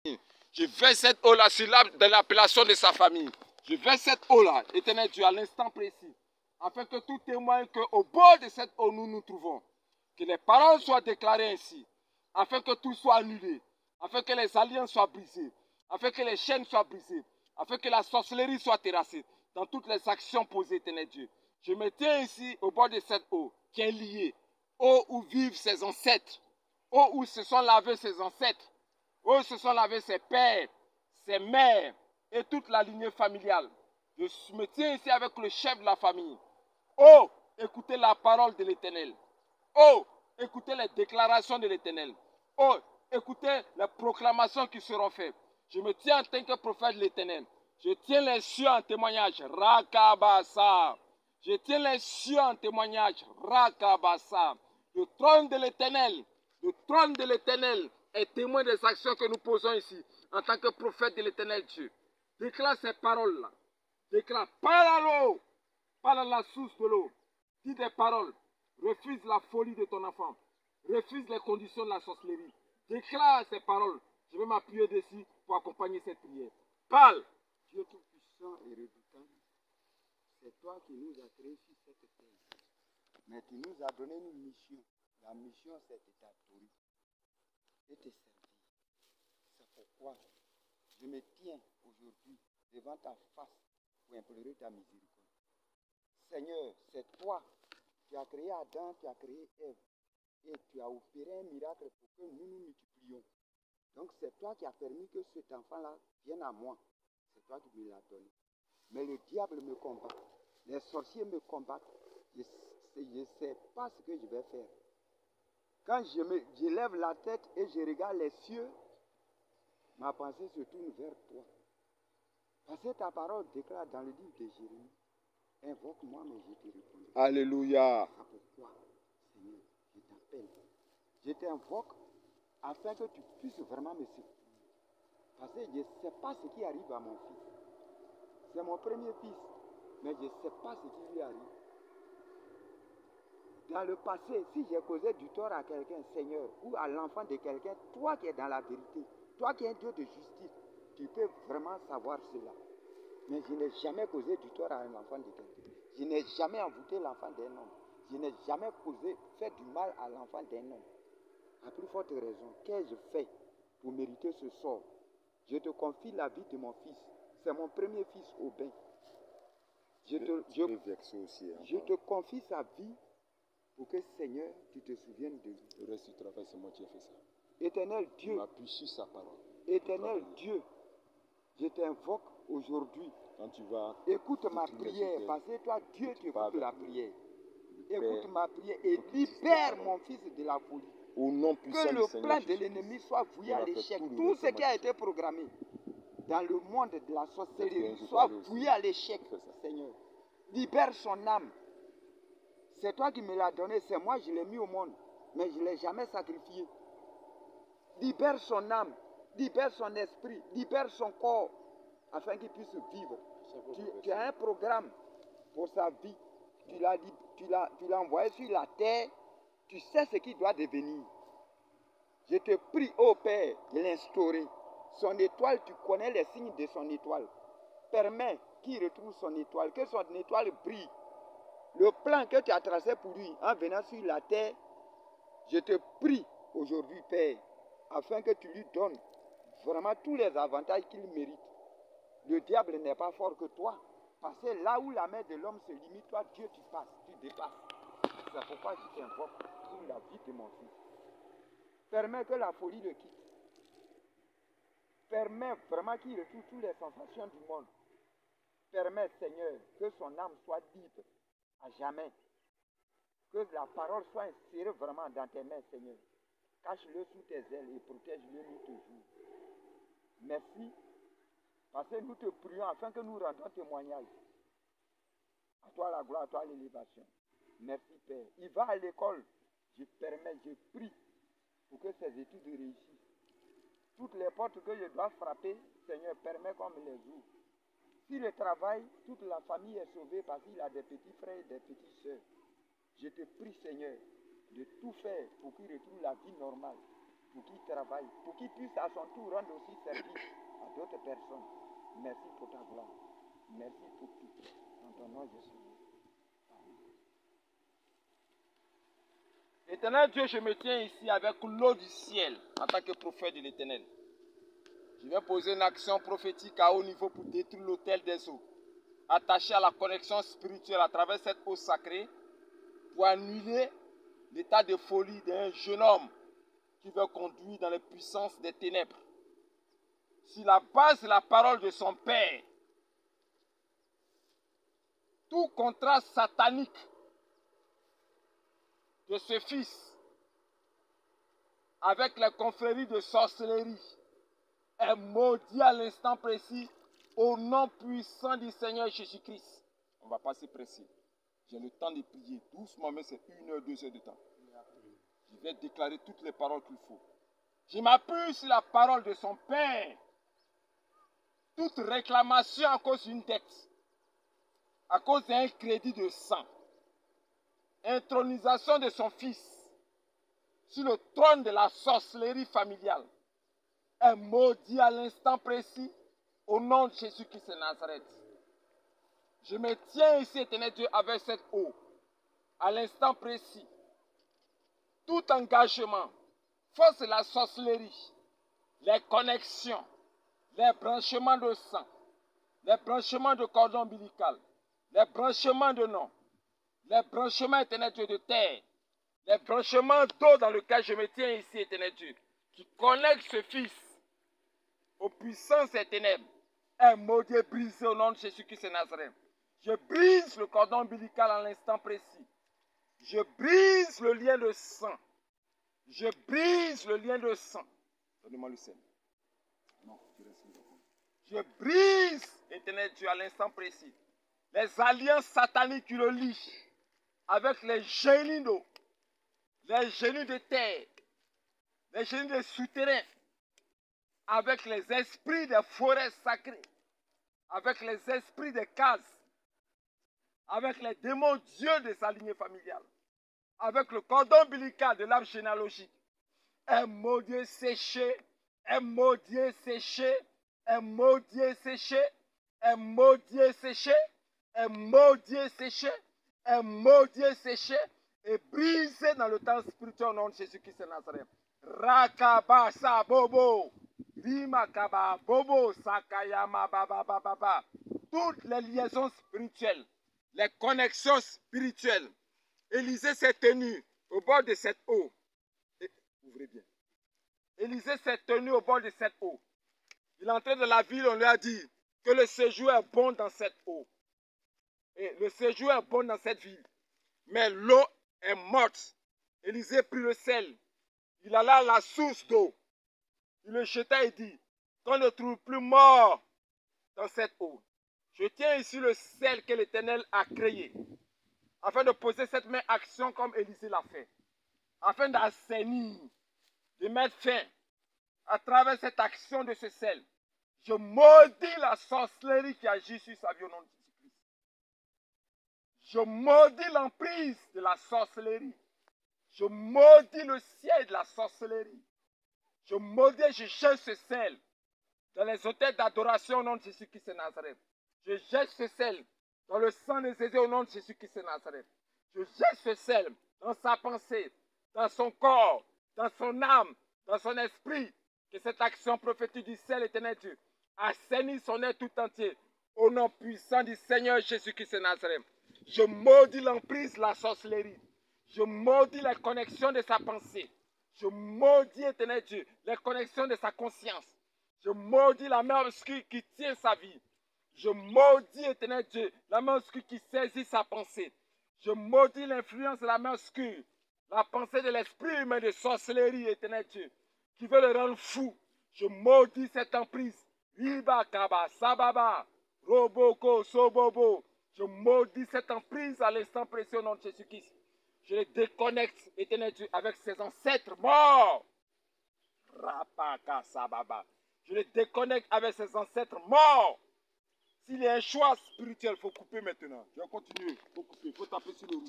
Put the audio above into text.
Je verse cette eau-là dans l'appellation de sa famille. Je verse cette eau-là, éternel Dieu, à l'instant précis, afin que tout témoigne qu'au bord de cette eau, nous nous trouvons. Que les paroles soient déclarées ainsi, afin que tout soit annulé, afin que les alliances soient brisées, afin que les chaînes soient brisées, afin que la sorcellerie soit terrassée dans toutes les actions posées, éternel Dieu. Je me tiens ici au bord de cette eau qui est liée, eau où vivent ses ancêtres, eau où se sont lavés ses ancêtres, où se sont lavés ses pères, ses mères et toute la lignée familiale. Je me tiens ici avec le chef de la famille. Oh, écoutez la parole de l'Éternel. Oh, écoutez les déclarations de l'Éternel. Oh, écoutez les proclamations qui seront faites. Je me tiens en tant que prophète de l'Éternel. Je tiens les cieux en témoignage. Rakabasa. Je tiens les cieux en témoignage. Rakabasa. Le trône de l'Éternel. Le trône de l'Éternel est témoin des actions que nous posons ici en tant que prophète de l'Éternel Dieu. Déclare ces paroles-là. Déclare, parle à l'eau, parle à la source de l'eau. Dis des paroles. Refuse la folie de ton enfant. Refuse les conditions de la sorcellerie. Déclare ces paroles. Je vais m'appuyer dessus pour accompagner cette prière. Parle. Dieu Tout-Puissant et Redoutable, c'est toi qui nous as créés sur cette terre. Mais tu nous as donné une mission. La mission, c'est de t'adorer et te servir. C'est pourquoi je me tiens aujourd'hui devant ta face pour implorer ta miséricorde. Seigneur, c'est toi qui as créé Adam, qui as créé Ève, et tu as opéré un miracle pour que nous nous multiplions. Donc c'est toi qui as permis que cet enfant-là vienne à moi. C'est toi qui me l'as donné. Mais le diable me combat. Les sorciers me combattent. Je ne sais pas ce que je vais faire. Quand je lève la tête et je regarde les cieux, ma pensée se tourne vers toi. Parce que ta parole déclare dans le livre de Jérémie, invoque-moi, mais je te répondrai. Alléluia. C'est pourquoi, Seigneur, je t'appelle. Je t'invoque afin que tu puisses vraiment me secourir. Parce que je ne sais pas ce qui arrive à mon fils. C'est mon premier fils, mais je ne sais pas ce qui lui arrive. Dans le passé, si j'ai causé du tort à quelqu'un, Seigneur, ou à l'enfant de quelqu'un, toi qui es dans la vérité, toi qui es un Dieu de justice, tu peux vraiment savoir cela. Mais je n'ai jamais causé du tort à un enfant de quelqu'un. Je n'ai jamais envoûté l'enfant d'un homme. Je n'ai jamais fait du mal à l'enfant d'un homme. À plus forte raison, qu'ai-je fait pour mériter ce sort? Je te confie la vie de mon fils. C'est mon premier fils, Aubin. Je te confie sa vie pour que, Seigneur, tu te souviennes de lui. Le reste du travail, c'est moi qui ai fait ça. Éternel Dieu, Tu m'appuies sur sa parole. Éternel Dieu, je t'invoque aujourd'hui. Quand tu vas écoute ma prière, parce que toi, Dieu, tu écoutes la prière. Écoute ma prière et libère mon fils de la folie. Au nom puissant que le plan de l'ennemi soit voué à l'échec. Tout ce qui a été programmé dans le monde de la sorcellerie soit voué à l'échec, Seigneur. Libère son âme. C'est toi qui me l'as donné, c'est moi je l'ai mis au monde, mais je ne l'ai jamais sacrifié. Libère son âme, libère son esprit, libère son corps, afin qu'il puisse vivre. Tu as un programme pour sa vie. Tu l'as envoyé sur la terre. Tu sais ce qu'il doit devenir. Je te prie, ô Père, de l'instaurer. Son étoile, tu connais les signes de son étoile. Permets qu'il retrouve son étoile, que son étoile brille. Le plan que tu as tracé pour lui en venant sur la terre, je te prie aujourd'hui, Père, afin que tu lui donnes vraiment tous les avantages qu'il mérite. Le diable n'est pas fort que toi. Parce que là où la main de l'homme se limite, toi, Dieu, tu passes, tu dépasses. C'est pourquoi je t'invoque sur la vie de mon fils. Permets que la folie le quitte. Permets vraiment qu'il retrouve toutes les sensations du monde. Permets, Seigneur, que son âme soit libre à jamais. Que la parole soit insérée vraiment dans tes mains, Seigneur. Cache-le sous tes ailes et protège-le nous toujours. Merci. Parce que nous te prions afin que nous rendons témoignage. À toi la gloire, à toi l'élévation. Merci Père. Il va à l'école. Je permets, je prie pour que ses études réussissent. Toutes les portes que je dois frapper, Seigneur, permets qu'on me les ouvre. Si le travail, toute la famille est sauvée parce qu'il a des petits frères et des petites sœurs. Je te prie, Seigneur, de tout faire pour qu'il retrouve la vie normale. pour qu'il travaille, pour qu'il puisse à son tour rendre aussi service à d'autres personnes. Merci pour ta gloire. Merci pour tout. En ton nom, Jésus. Éternel Dieu, je me tiens ici avec l'eau du ciel en tant que prophète de l'Éternel. Je vais poser une action prophétique à haut niveau pour détruire l'autel des eaux, attaché à la connexion spirituelle à travers cette eau sacrée, pour annuler l'état de folie d'un jeune homme qui veut conduire dans les puissances des ténèbres. Sur la base de la parole de son père, tout contrat satanique de ce fils avec les confréries de sorcellerie est maudit à l'instant précis au nom puissant du Seigneur Jésus-Christ. On va passer précis. J'ai le temps de prier doucement, mais c'est 1 heure, 2 heures de temps. Je vais déclarer toutes les paroles qu'il faut. Je m'appuie sur la parole de son père. Toute réclamation à cause d'une dette, à cause d'un crédit de sang, intronisation de son fils sur le trône de la sorcellerie familiale, est maudit à l'instant précis au nom de Jésus-Christ de Nazareth. Je me tiens ici, éternel Dieu, avec cette eau, à l'instant précis. Tout engagement, force de la sorcellerie, les connexions, les branchements de sang, les branchements de cordon ombilical, les branchements de nom, les branchements, éternel Dieu, de terre, les branchements d'eau dans lequel je me tiens ici, éternel Dieu, qui connecte ce fils aux puissances des ténèbres, est maudit et brisé au nom de Jésus-Christ de Nazareth. Je brise le cordon ombilical à l'instant précis. Je brise le lien de sang. Je brise le lien de sang. Donnez-moi le sel. Non, tu restes là. Je brise, éternel Dieu, à l'instant précis, les alliances sataniques qui le lient avec les génies d'eau, les génies de terre, les génies des souterrains, avec les esprits des forêts sacrées, avec les esprits des cases, avec les démons dieux des alignés familiales, avec le cordon ombilical de l'arbre généalogique, un maudit séché, un maudit séché, un maudit séché, un maudit séché, un maudit séché, un maudit séché, et brisé dans le temps spirituel au nom de Jésus-Christ de Nazareth. Rakaba Sabobo, Rimakaba Bobo, Sakayama Baba Baba. Toutes les liaisons spirituelles, les connexions spirituelles. Élisée s'est tenu au bord de cette eau. Ouvrez bien. Élisée s'est tenu au bord de cette eau. Il est entré dans la ville, on lui a dit que le séjour est bon dans cette eau. Et le séjour est bon dans cette ville. Mais l'eau est morte. Élisée prit le sel. Il alla à la source d'eau. Il le jeta et dit qu'on ne trouve plus mort dans cette eau. Je tiens ici le sel que l'Éternel a créé, afin de poser cette même action comme Élisée l'a fait, afin d'assainir, de mettre fin à travers cette action de ce sel. Je maudis la sorcellerie qui agit sur sa vie au nom de Jésus-Christ. Je maudis l'emprise de la sorcellerie. Je maudis le ciel de la sorcellerie. Je maudis et je jette ce sel dans les hôtels d'adoration au nom de Jésus-Christ de Nazareth. Je jette ce sel dans le sang de Jésus au nom de Jésus-Christ de Nazareth. Je jette ce sel dans sa pensée, dans son corps, dans son âme, dans son esprit. Que cette action prophétique du sel, éternel Dieu, assainisse son être tout entier au nom puissant du Seigneur Jésus-Christ de Nazareth. Je maudis l'emprise de la sorcellerie. Je maudis les connexions de sa pensée. Je maudis, éternel Dieu, les connexions de sa conscience. Je maudis la main obscure qui tient sa vie. Je maudis, éternel Dieu, la main obscure qui saisit sa pensée. Je maudis l'influence de la main obscure, la pensée de l'esprit humain de sorcellerie, éternel Dieu, qui veut le rendre fou. Je maudis cette emprise. Iba kaba sababa, roboko sobobo. Je maudis cette emprise à l'instant précieux au nom de Jésus-Christ. Je les déconnecte, éternel Dieu, avec ses ancêtres morts. Rapaka sababa. Je les déconnecte avec ses ancêtres morts. S'il y a un choix spirituel, il faut couper maintenant. Je vais continuer. Il faut couper. Il faut taper sur le rouge.